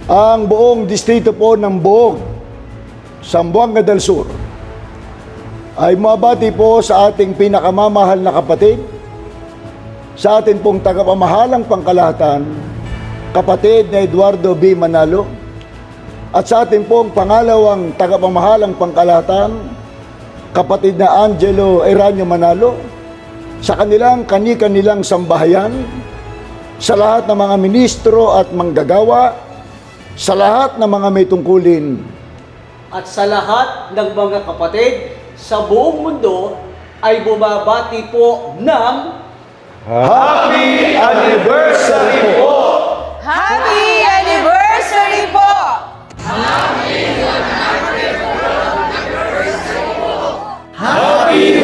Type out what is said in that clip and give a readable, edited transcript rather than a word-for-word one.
ang buong distrito po ng Bohog, Zamboanga del Sur, ay mabati po sa ating pinakamamahal na kapatid, sa ating pong tagapamahalang pangkalahatan, kapatid na Eduardo B. Manalo, at sa ating pong pangalawang tagapamahalang pangkalahatan, kapatid na Angelo Eranio Manalo, sa kanilang kani-kanilang sambahayan, sa lahat ng mga ministro at manggagawa, sa lahat ng mga may tungkulin, at sa lahat ng mga kapatid sa buong mundo ay bumabati po ng Happy Anniversary po! Happy anniversary po! Happy